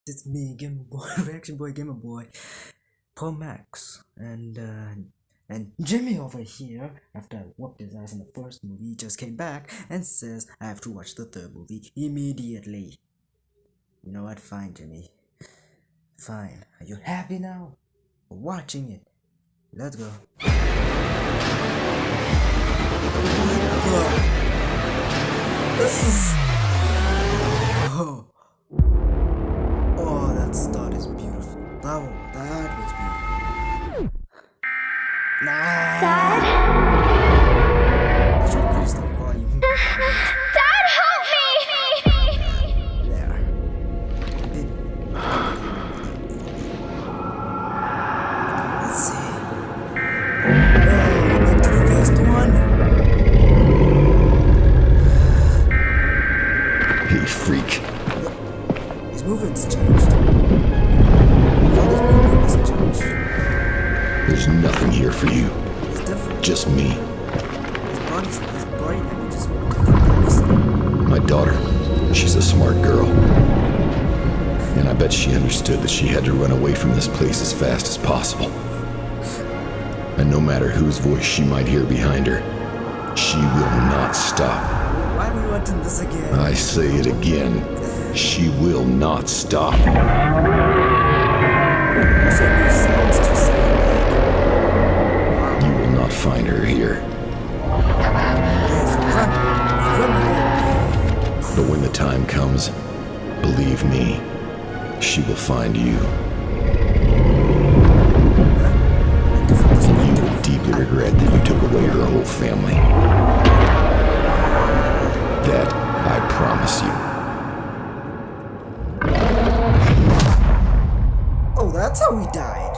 It's me, Gamer Boy, Reaction Boy, Gamer Boy, Paul Max, and Jimmy over here, after I whooped his ass in the first movie, just came back and says I have to watch the third movie immediately. You know what? Fine, Jimmy. Fine. Are you happy now? We're watching it. Let's go. This is... Oh, that start is beautiful. That was beautiful. Dad? I should increase the volume. Dad, help me! There. Let's see. Oh, back to the first one. Hey, freak. His movement's changed. Father's movement has changed. There's nothing here for you. It's different. Just me. His body language is different. My daughter. She's a smart girl. And I bet she understood that she had to run away from this place as fast as possible. And no matter whose voice she might hear behind her, she will not stop. Why are we watching this again? I say it again. She will not stop. You will not find her here. But when the time comes, believe me, she will find you. And you will deeply regret that you took away her whole family. That I promise you. Oh, that's how he died.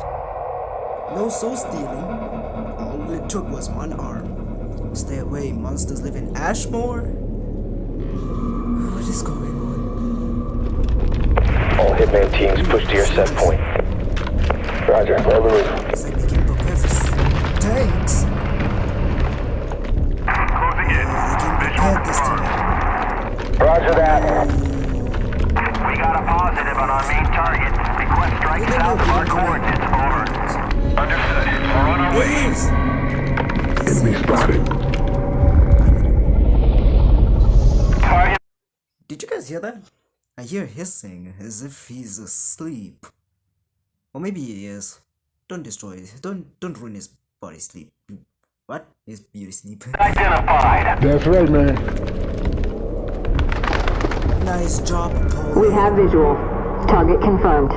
No soul stealing. All it took was one arm. Stay away, monsters live in Ashmore? What is going on? All Hitman teams push to your set point. Roger, roll the roof. It's like they can prepare for tanks. Closing in. They can prepare this time. Roger that. We got a positive on our main target. Request strike south of our coordinates. Over. Understood. We're on our way. Please. Enemy spotted. Target. Did you guys hear that? I hear hissing as if he's asleep. Or maybe he is. Don't destroy it. Don't ruin his body sleep. What? His beauty sleep. Identified. That's right, man. Nice job, Paul. We have visual. Target confirmed.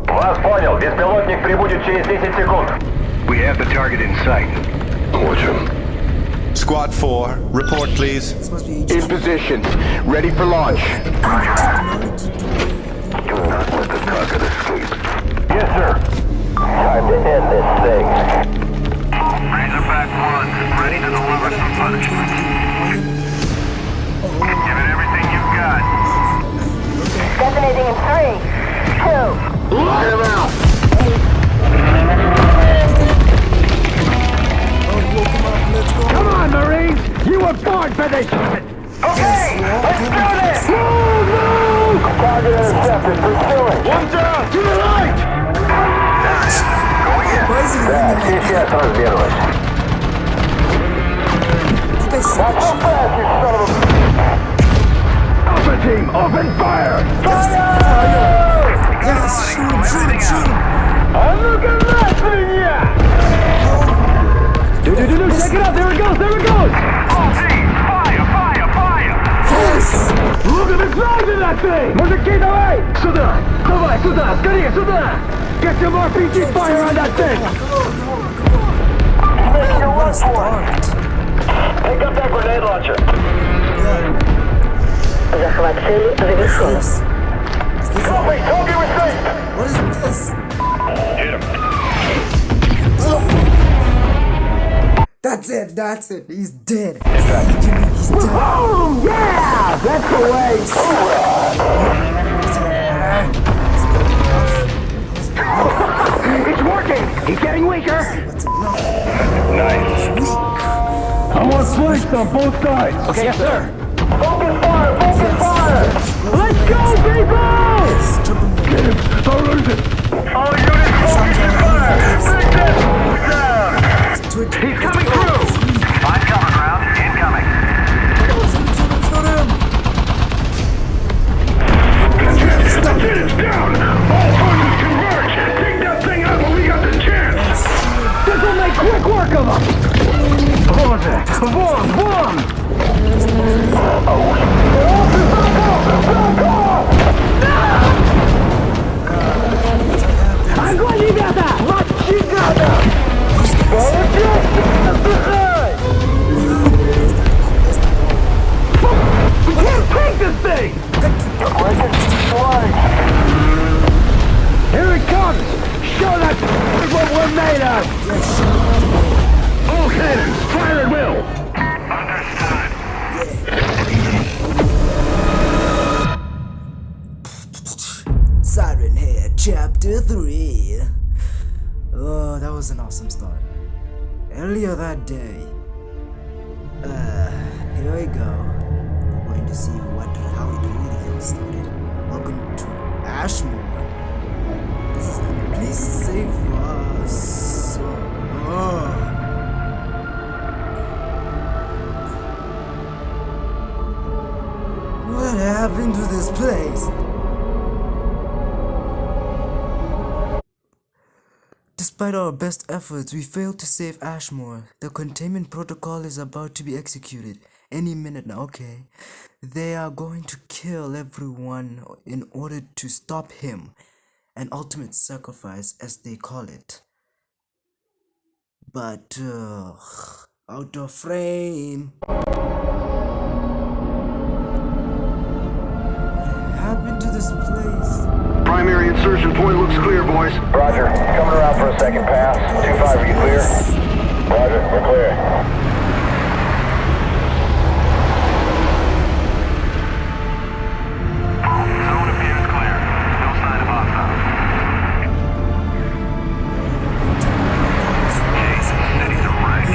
Вас понял. Беспилотник прибудет через 10 секунд. We have the target in sight. Squad 4, report please. This must be In position. Ready for launch. technology. Do not let the target escape. Yes, sir. Time to end this thing. Razorback 1, ready to deliver some punishment. Give it everything you've got. Detonating in 3, 2. Let him out. Come on, Marines! You were born for this shit! Okay, let's do this! Move, move! Target intercepted. Pursuing. One down! To the right! Going in. Why is he Да, running like сейчас разберусь. you guys see Not that so shit? fast, you son of a... Alpha team, open fire! Yes, shoot him. А ну-ка нахрен я! Dude, check it out! There it goes! All teams, fire! Yes! Look at the size of that thing! Мужики, давай! Давай, сюда! Скорее, сюда! Get some RPG fire on that thing! Making your What a run for it. start. Pick up that grenade launcher. Захват цели завершен. Is this Copy, Toby received. What is this? Hit him! That's it. He's dead. He's dead. Oh, yeah! That's the way! It's working! He's getting weaker! That's enough. Nice. Weak. I want flanks on both sides! Okay, yes, sir! Focus fire! Let's go, people! Yes, triple. Get him! Chapter 3. Oh, that was an awesome start. Earlier that day. Here we go. We're going to see how it really all started. Welcome to Ashmore. Please save us. What happened to this place? Despite our best efforts, we failed to save Ashmore. The containment protocol is about to be executed any minute now, okay? They are going to kill everyone in order to stop him. An ultimate sacrifice, as they call it. But, out of frame. What happened to this place? Primary insertion point looks clear, boys. Roger. Coming around for a second pass. 2-5, are you clear? Roger, we're clear. Zone appears clear. No sign of hostile. City's a wreck.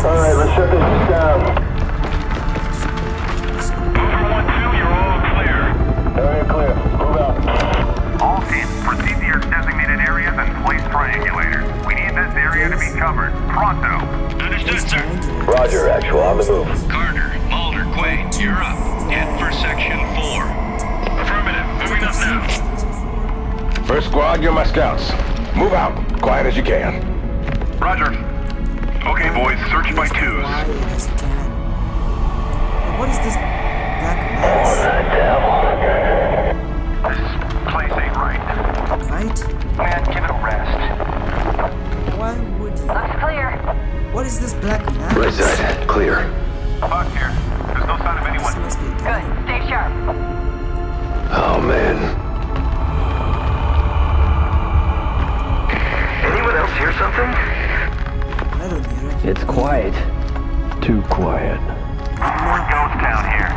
Alright, let's shut this down. Boofer 1-2, you're all clear. Area clear. Move out. All teams, proceed to your designated areas and place triangulators. We need this area to be covered. Pronto. Understood, sir. Roger, actual, on the move. Carter, Mulder, Quaid, you're up. Head for section 4. Affirmative. Moving up now. First squad, you're my scouts. Move out. Quiet as you can. Roger. Okay, boys, search by twos. What is this black mass? This place ain't right. Right? Man, give it a rest. Why would you? Looks clear. What is this black mass? Right side, clear. Buck here. There's no sign of This anyone. must be a Good. tunnel. Stay sharp. Oh man. Anyone else hear something? I don't hear it. It's quiet. Too quiet. Ghost town here.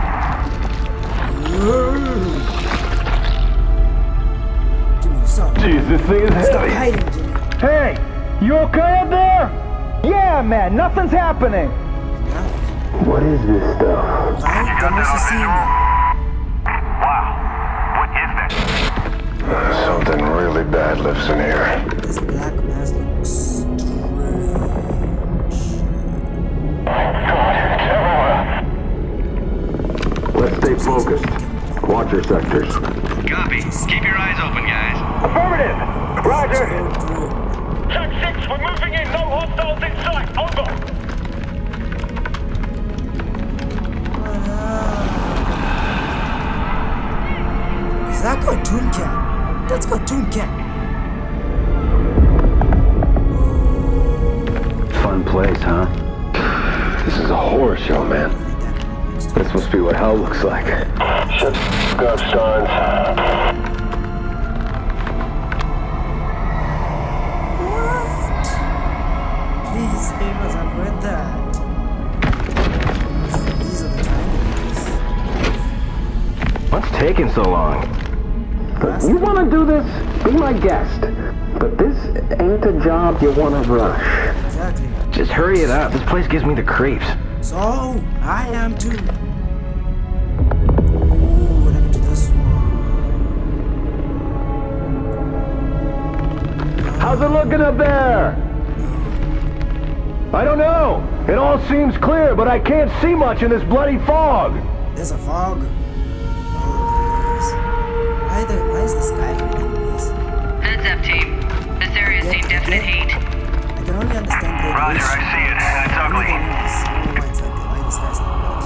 Jimmy, stop. Jeez, this thing is Stop heavy. hiding, Jimmy. Hey, you okay up there? Yeah, man, nothing's happening. What is this stuff? Right? That must have seen me. Wow. What is that? Something really bad lives in here. This black mass looks strange. Let's stay focused. Watch your sectors. Copy. Keep your eyes open, guys. Affirmative. Roger. Check 6, we're moving in. No hostiles in sight. Over. Is that Cartoon Cat? That's Cartoon Cat. Fun place, huh? This is a horror show, man. This must be what hell looks like. Shut the up, sons. What? Please save us, I've read that. These are the triangles. What's taking so long? You want to do this? Be my guest. But this ain't a job you want to rush. Exactly. Just hurry it up. This place gives me the creeps. So, I am too. Ooh, what happened to this one? How's it looking up there? I don't know. It all seems clear, but I can't see much in this bloody fog. There's a fog. Oh, there is. Why is the sky red anyways? Heads up, team. This area's seen definite heat. I can only understand the Roger, I see it. It's ugly. I don't know why it's like that. Why the sky's like that?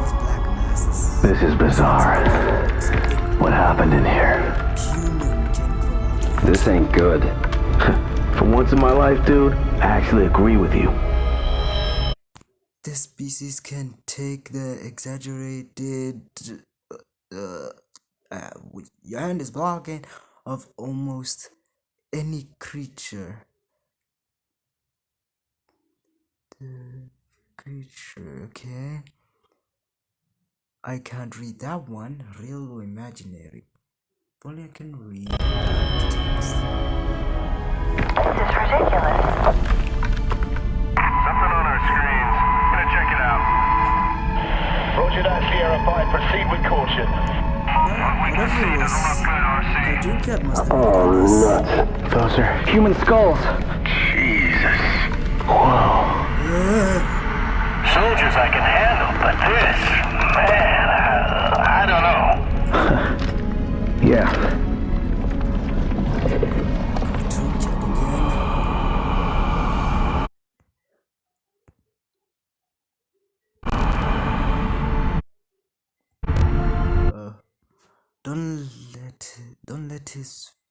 These black masses. This is bizarre. What happened in here? Human can grow out of This ain't good. For once in my life, dude, I actually agree with you. This species can take the exaggerated your hand is blocking of almost any creature. The creature, okay. I can't read that one. Real or imaginary? If only I can read. This is ridiculous. Something on our screens. Gonna check it out. Roger that, Sierra 5. Proceed with caution. Whatever it was, Cartoon Cat must have Oh, done this. nuts. Those are human skulls. Jesus. Whoa. Soldiers I can handle, but this, man, I don't know. Yeah. Cartoon Cat again.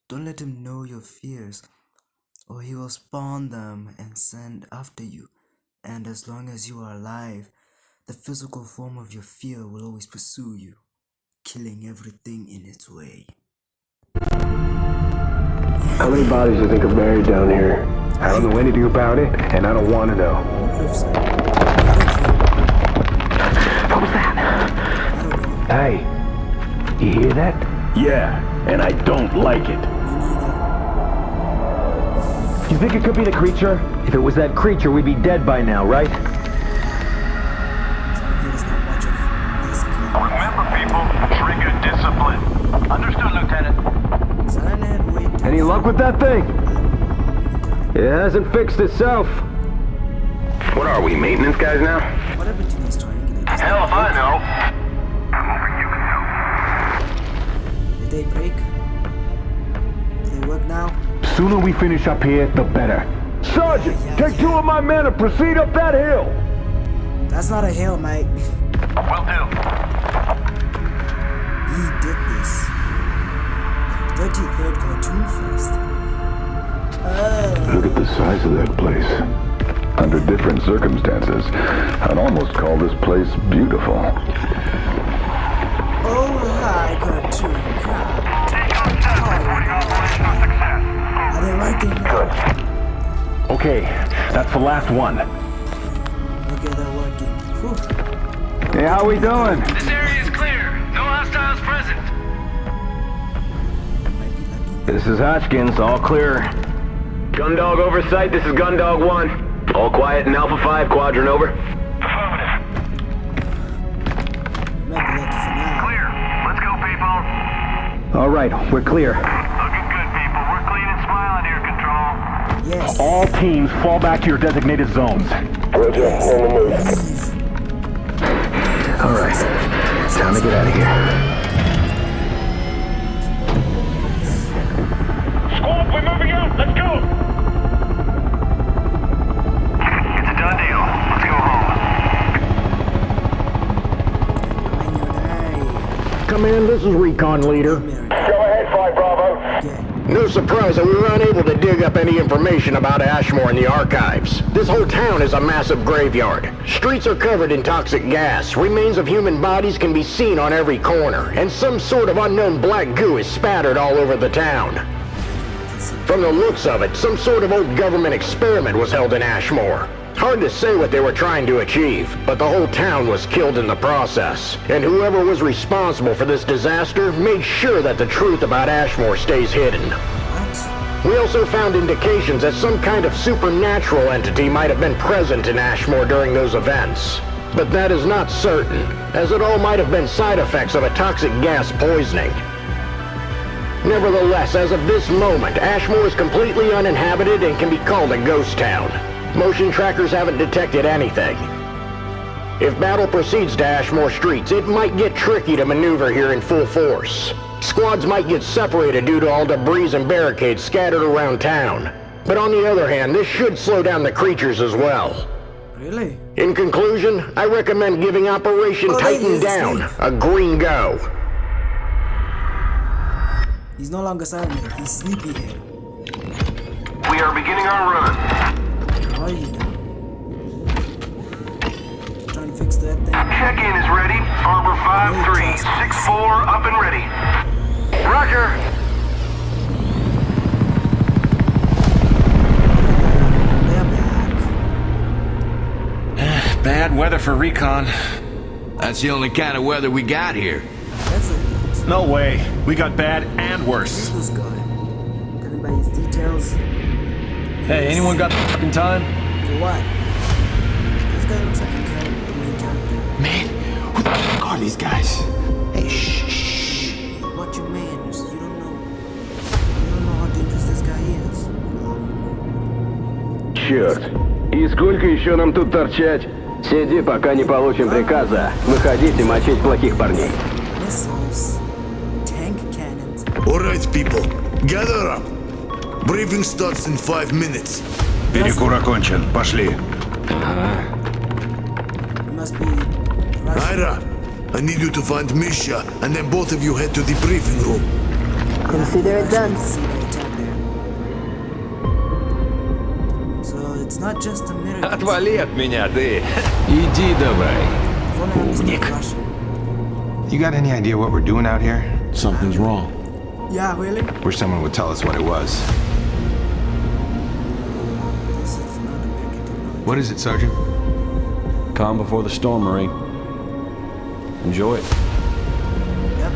Don't let him know your fears, or he will spawn them and send after you. And as long as you are alive, the physical form of your fear will always pursue you, killing everything in its way. How many bodies do you think are buried down here? I don't know anything about it, and I don't want to know. What was that? Hey, you hear that? Yeah, and I don't like it. You think it could be the creature? If it was that creature, we'd be dead by now, right? Remember, people, trigger discipline. Understood, Lieutenant. Any luck with that thing? It hasn't fixed itself. What are we, maintenance guys now? What happened to these triangulars? Hell if I know. Did they break? Do they work now? Sooner we finish up here, the better. Sergeant, take 2 of my men and proceed up that hill. That's not a hill, mate. Will do. He did this. 33rd Cartoon Fest. Look at the size of that place. Under different circumstances, I'd almost call this place beautiful. Oh, hi, Cartoon Cat. Are they working now? Okay, that's the last one. Okay, they're working. Whew. Hey, how we doing? This area is clear. No hostiles present. This is Hodgkins, all clear. Gundog oversight, this is Gundog 1. All quiet in Alpha 5, quadrant over. Affirmative. Might be lucky for now. Clear. Let's go, people. All right, we're clear. Looking good, people. We're clean and smiling here, Control. Yes. All teams fall back to your designated zones. Roger, on the move. Leave. All right, time to get out of here. Squad, we're moving out. Let's go. It's a done deal. Let's go home. Come in, this is Recon Leader. Go ahead, 5 Bravo. No surprise that we were unable to dig up any information about Ashmore in the archives. This whole town is a massive graveyard. Streets are covered in toxic gas. Remains of human bodies can be seen on every corner, and some sort of unknown black goo is spattered all over the town. From the looks of it, some sort of old government experiment was held in Ashmore. Hard to say what they were trying to achieve, but the whole town was killed in the process. And whoever was responsible for this disaster made sure that the truth about Ashmore stays hidden. We also found indications that some kind of supernatural entity might have been present in Ashmore during those events. But that is not certain, as it all might have been side effects of a toxic gas poisoning. Nevertheless, as of this moment, Ashmore is completely uninhabited and can be called a ghost town. Motion trackers haven't detected anything. If battle proceeds to Ashmore streets, it might get tricky to maneuver here in full force. Squads might get separated due to all debris and barricades scattered around town. But on the other hand, this should slow down the creatures as well. Really? In conclusion, I recommend giving Operation Tighten Down a green go. He's no longer silent, he's sleepy here. We are beginning our run. How are you now? Trying to fix that thing? Check-in is ready. Arbor 5364 up and ready. Roger. They're back. Bad weather for recon. That's the only kind of weather we got here. That's it. No way. We got bad and worse. Who's this guy? Telling by his details. Hey, anyone got fucking time? For what? This guy looks like a character, the main character. Man, who the fuck are these guys? Hey, shh. Watch your manners. You don't know. You don't know how dangerous this guy is. Черт. И сколько еще нам тут торчать? Сиди, пока не получим приказа. Выходить и мочить плохих парней. Missiles. Tank cannons. Alright, people. Gather up. Briefing starts in 5 minutes. Перекур окончен. Пошли. It must be Russian. Ira, I need you to find Misha, and then both of you head to the briefing room. Consider it done. So it's not just Americans. Отвали от меня, ты. Иди давай. If only I understood Russian. You got any idea what we're doing out here? Something's wrong. Yeah, really? Wish someone would tell us what it was. This is not American technology. What is it, Sergeant? Calm before the storm, Marine. Enjoy it. Yep.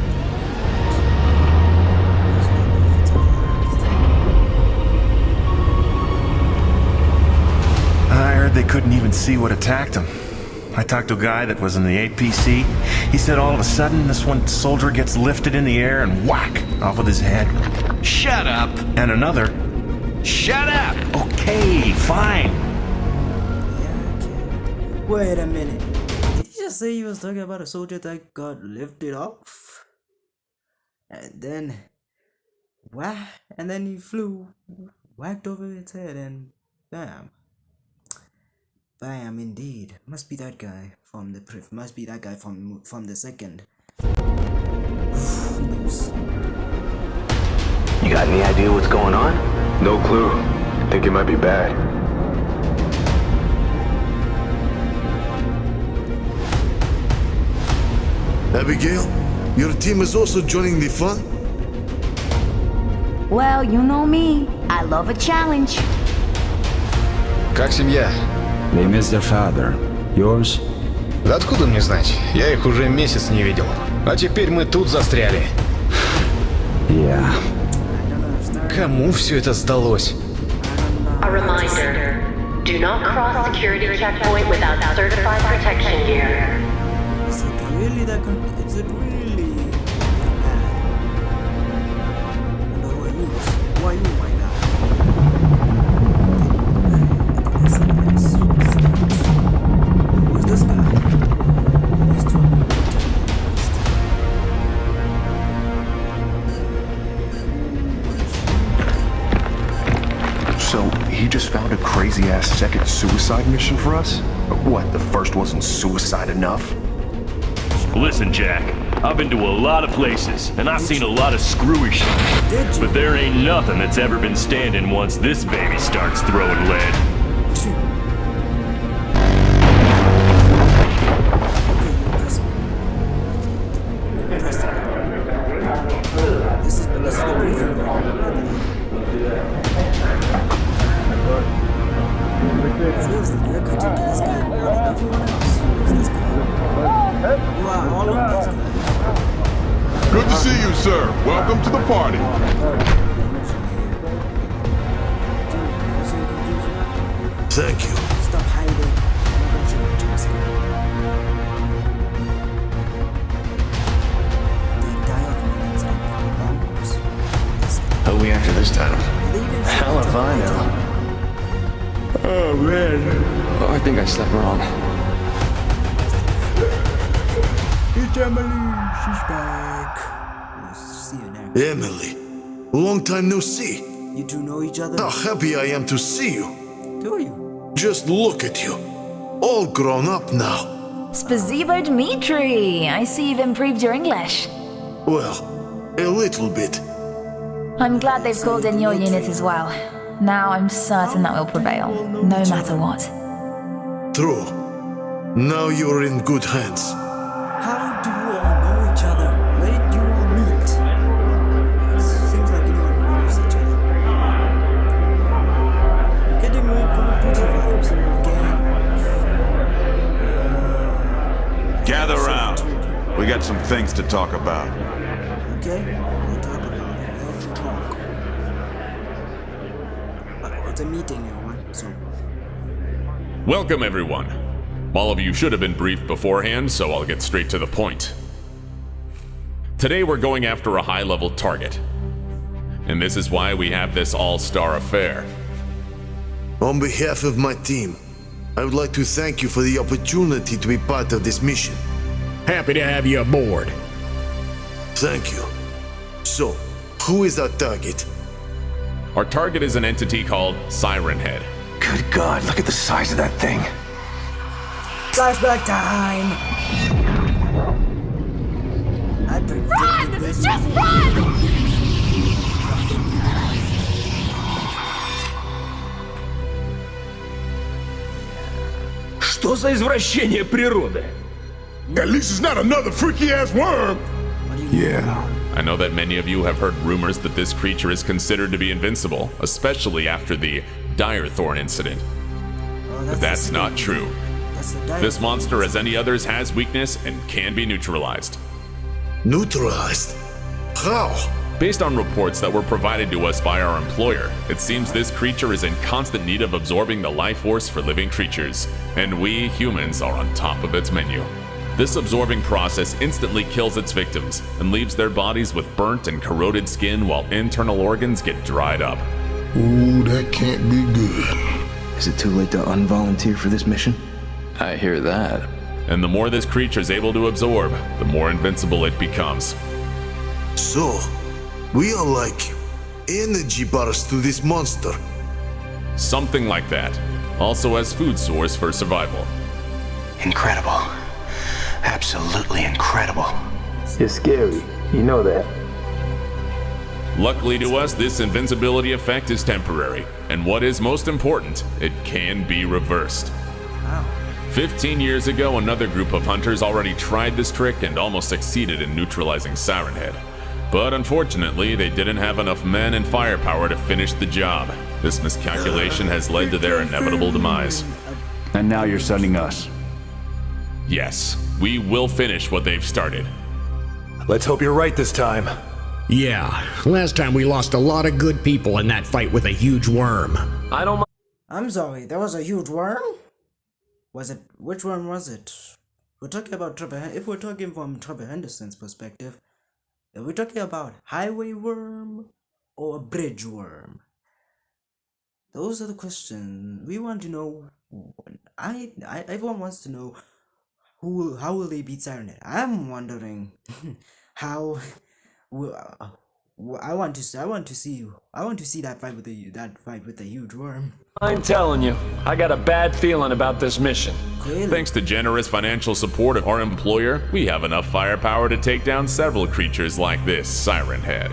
I heard they couldn't even see what attacked them. I talked to a guy that was in the APC. He said all of a sudden this one soldier gets lifted in the air and whack off with his head. Shut up. And another. Shut up. Okay, fine. Wait a minute. Did he just say he was talking about a soldier that got lifted off? And then he flew, whacked over its head, and bam. Bam, indeed. Must be that guy from the must be that guy from the second. Who knows? You got any idea what's going on? No clue. Think it might be bad. Abigail, your team is also joining the fun? Well, you know me. I love a challenge. Как семья? They miss their father. Yours? Да откуда мне знать? Я их уже месяц не видел. А теперь мы тут застряли. Yeah. Кому все это сдалось? A reminder. Do not cross security checkpoint without certified protection gear. Is it really that is it really bad? No, why you, my God? Who's this guy? He's too So, he just found a crazy-ass second suicide mission for us? What, the first wasn't suicide enough? Listen, Jack. I've been to a lot of places, and I've seen a lot of screwy shit. But there ain't nothing that's ever been standing once this baby starts throwing lead. This is the briefing room. Seriously, they're cutting to this guy more than everyone else. Who's this guy? Wow, all of these guys. Good to see you, sir. Welcome to the party. Thank you. Stop hiding. Who are we after this time? Hell if I know. Oh, man. Oh, I think I slept wrong. It's Emily. She's back. We'll see you next. Emily, long time no see. You two know each other? How happy I am to see you. Do you? Just look at you. All grown up now. Spasibo Dmitri. I see you've improved your English. Well, a little bit. I'm glad they've called in your unit as well. Now I'm certain that will prevail, no matter what. True. Now you're in good hands. How do you all know each other? Where did you all meet? Seems like anyone knows each other. Getting more computer vibes again. Gather round. things to talk about. Okay, we'll talk about it. Let's talk. It's a meeting, everyone, so... Welcome, everyone. All of you should have been briefed beforehand, so I'll get straight to the point. Today we're going after a high-level target. And this is why we have this all-star affair. On behalf of my team, I would like to thank you for the opportunity to be part of this mission. Happy to have you aboard. Thank you. So, who is our target? Our target is an entity called Siren Head. Good God, look at the size of that thing. Flashback time! I predicted this. Just run! Что за извращение природы? At least it's not another freaky-ass worm! Yeah. I know that many of you have heard rumors that this creature is considered to be invincible, especially after the Direthorn incident. But that's not true. This monster, as any others, has weakness and can be neutralized. Neutralized? How? Based on reports that were provided to us by our employer, it seems this creature is in constant need of absorbing the life force for living creatures, and we, humans, are on top of its menu. This absorbing process instantly kills its victims and leaves their bodies with burnt and corroded skin while internal organs get dried up. Ooh, that can't be good. Is it too late to unvolunteer for this mission? I hear that. And the more this creature is able to absorb, the more invincible it becomes. So, we are like energy bars to this monster. Something like that. Also as food source for survival. Incredible. Absolutely incredible. It's scary. You know that. Luckily to us, this invincibility effect is temporary, and what is most important, it can be reversed. 15 years ago, another group of hunters already tried this trick and almost succeeded in neutralizing Siren Head. But unfortunately, they didn't have enough men and firepower to finish the job. This miscalculation has led to their inevitable demise. And now you're sending us. Yes, we will finish what they've started. Let's hope you're right this time. Yeah, last time we lost a lot of good people in that fight with a huge worm. I don't. I'm sorry, there was a huge worm? Was it? Which worm was it? We're talking about Trevor. If we're talking from Trevor Henderson's perspective, are we talking about highway worm or a bridge worm? Those are the questions we want to know. Everyone wants to know how will they beat Siren Head. I'm wondering how. I want to see that fight with the huge worm. I'm telling you, I got a bad feeling about this mission. Clearly. Thanks to generous financial support of our employer, we have enough firepower to take down several creatures like this Siren Head.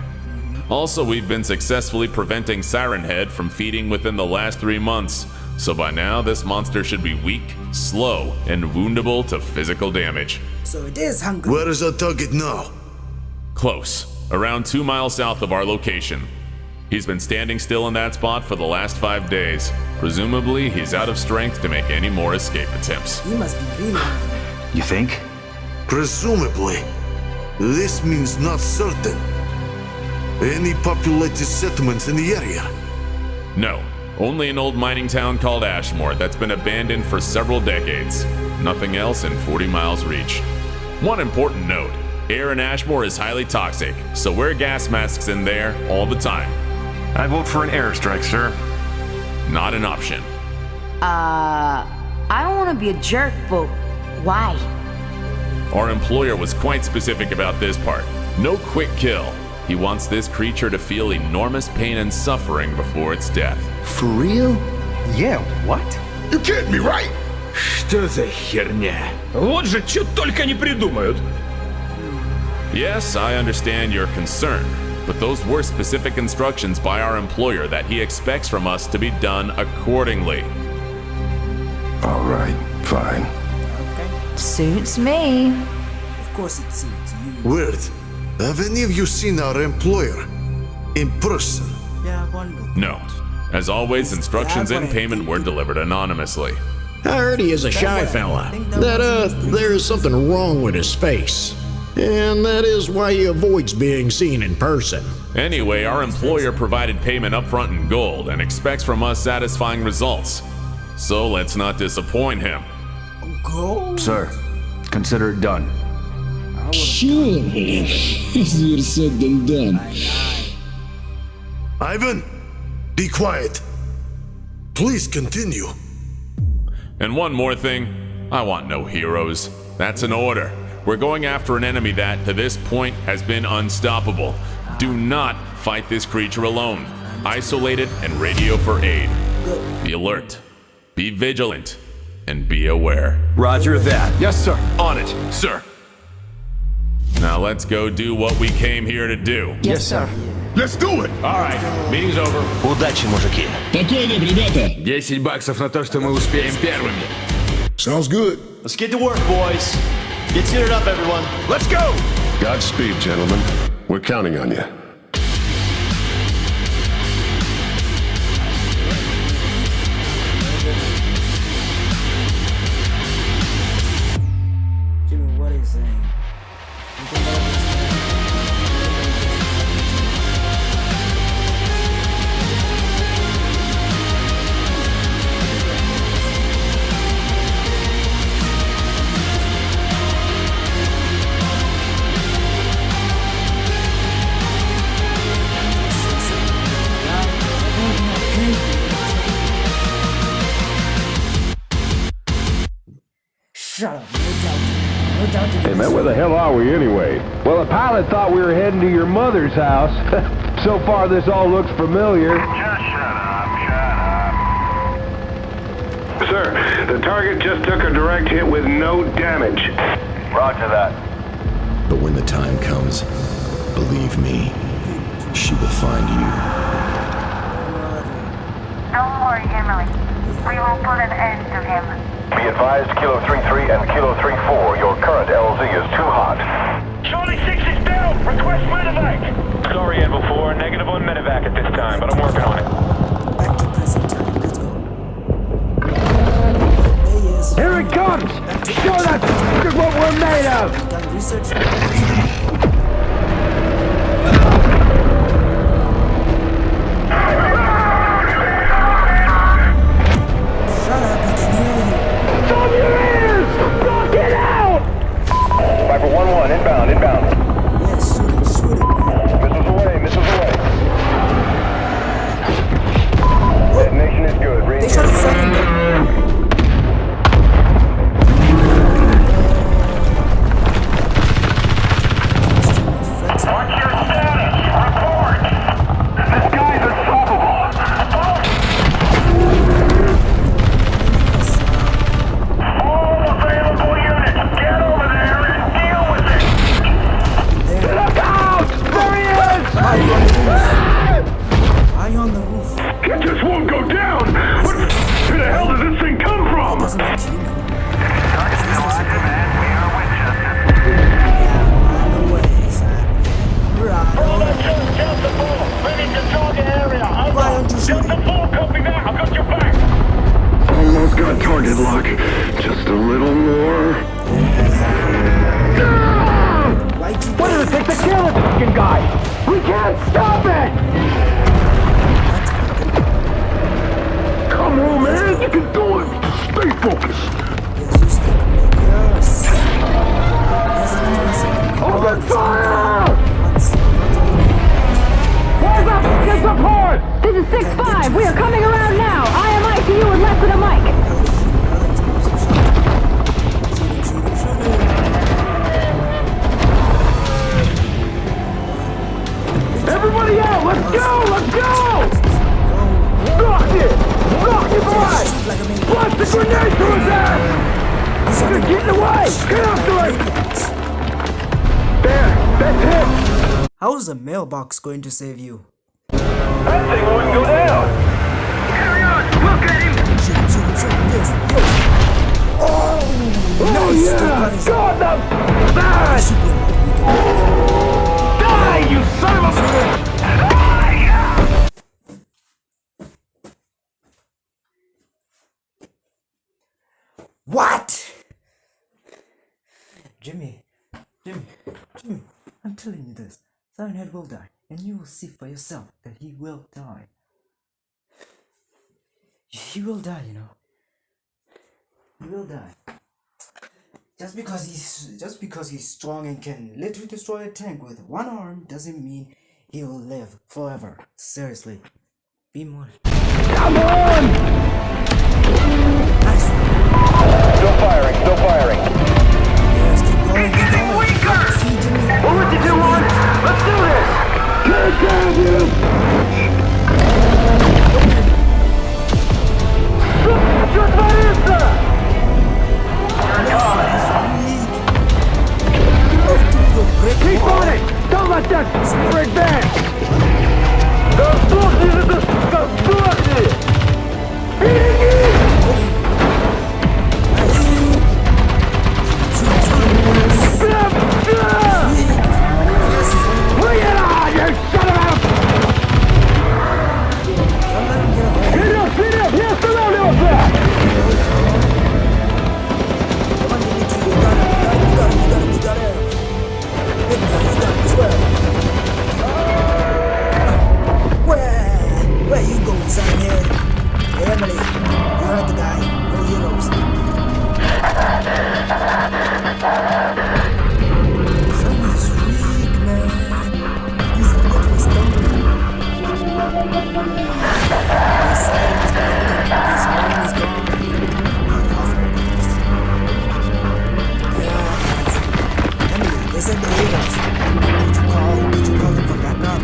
Also, we've been successfully preventing Siren Head from feeding within the last 3 months, so by now this monster should be weak, slow, and woundable to physical damage. So it is hungry. Where is our target now? Close, around 2 miles south of our location. He's been standing still in that spot for the last 5 days. Presumably, he's out of strength to make any more escape attempts. He must be really hungry. You think? Presumably. This means not certain. Any populated settlements in the area? No, only an old mining town called Ashmore that's been abandoned for several decades. Nothing else in 40 miles reach. One important note, air in Ashmore is highly toxic, so wear gas masks in there all the time. I vote for an airstrike, sir. Not an option. I don't want to be a jerk, but why? Our employer was quite specific about this part. No quick kill. He wants this creature to feel enormous pain and suffering before its death. For real? Yeah, what? You kidding me, right? Что за херня? Вот же что только не придумают. Yes, I understand your concern, but those were specific instructions by our employer that he expects from us to be done accordingly. All right, fine. Suits me. Of course it suits you. Weird. Have any of you seen our employer? In person? Yeah, I wonder. No. As always, instructions and payment were delivered anonymously. I heard he is a shy fella. That, there is something wrong with his face. And that is why he avoids being seen in person. Anyway, our employer provided payment upfront in gold and expects from us satisfying results. So let's not disappoint him. Gold? Sir, consider it done. Sure. Easier said than done. Ivan, be quiet. Please continue. And one more thing, I want no heroes. That's an order. We're going after an enemy that, to this point, has been unstoppable. Do not fight this creature alone. Isolate it and radio for aid. Be alert, be vigilant, and be aware. Roger that. Yes, sir. On it, sir. Now let's go do what we came here to do. Yes, sir. Let's do it! All right, meeting's over. Удачи, мужики. Готовы, ребята! $10 на то, что мы успеем первыми. Sounds good. Let's get to work, boys. Get suited up, everyone. Let's go! Godspeed, gentlemen. We're counting on you. Jimmy, what are you saying? Shut up, no doubt. Hey, man, where the hell are we anyway? Well, the pilot thought we were heading to your mother's house. So far, this all looks familiar. Just shut up. Sir, the target just took a direct hit with no damage. Roger that. But when the time comes, believe me, she will find you. Don't worry, Emily. We will put an end to him. Be advised, Kilo 3-3 and Kilo 3-4, your current LZ is too hot. Charlie 6 is down! Request medevac! Sorry, Admiral 4. Negative on medevac at this time, but I'm working on it. Back to present time. Let's go. Here it comes! Show that what we're made of! Done research. Viper 1-1, inbound. Yes, shoot it. Missiles away. Detonation is good. They shot a second there. What's your status? Report! This guy's unstoppable! All available units, get over there and deal with it! Look out! There he is! Eye on the roof. It just won't go down! Where the hell does this thing come from? Doesn't look human. Almost got target lock. Just a little more. What does it take to kill this fucking guy? We can't stop it! Come on, man! You can do it! Stay focused! Open fire! Where's our fucking support? This is 6-5. We are coming around now. IMI to you in less than a mic. Everybody out! Let's go! Knock it! Boy! Blast the grenade to his ass! They're getting away! Get after him! There! That's him! How is a mailbox going to save you? That thing wouldn't go down! Carry on! Look at him! Shoot him. Yes. Oh! Nice! Yeah! God, the bad! Die, you son of a... What? Jimmy. I'm telling you this. Siren Head will die, and you will see for yourself that he will die. He will die, you know. He will die. Just because he's strong and can literally destroy a tank with one arm doesn't mean he will live forever. Seriously. Be more. Come on! Nice. Still firing, still firing. Yes, keep going, keep going. Weaker! See, Jimmy. Move it to 2-1! Let's do this! Get down, you! Just Marissa! Keep on it! Don't let that advance! Сдохни же ты, сдохни! Береги! Bring it on, you son of a... Вперед, вперед! Не останавливаться! Where you going, Siren Head? Hey, Emily, you heard the guy. No heroes. Someone's weak, man. He's literally stumbling. His siren is broken. His arm is gone. Yeah. Emily, they said the heroes. Did you call them for backup?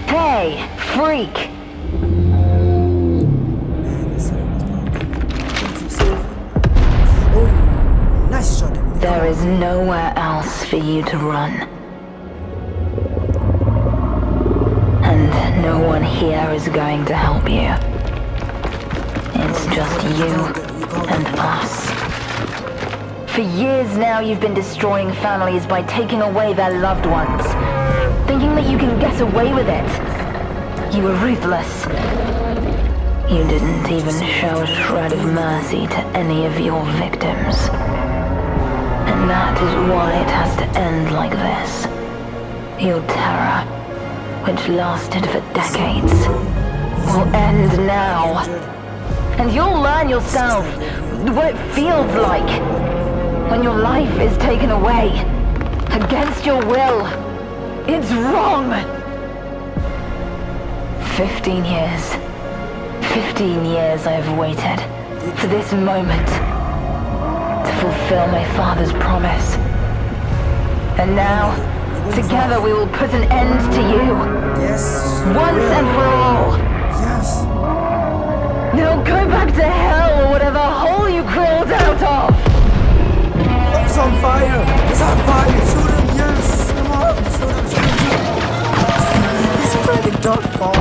Hey, freak! There is nowhere else for you to run. And no one here is going to help you. It's just you and us. For years now you've been destroying families by taking away their loved ones, thinking that you can get away with it. You were ruthless. You didn't even show a shred of mercy to any of your victims. And that is why it has to end like this. Your terror, which lasted for decades, will end now. And you'll learn yourself what it feels like when your life is taken away against your will. It's wrong. 15 years. 15 years I have waited for this moment to fulfill my father's promise. And now, together we will put an end to you. Yes. Once and for all. Yes. Now go back to hell or whatever hole you crawled out of. It's on fire. It's on fire. Shoot him. Yes. Come on. Shoot him. Shoot him. He's trying to dodge ball.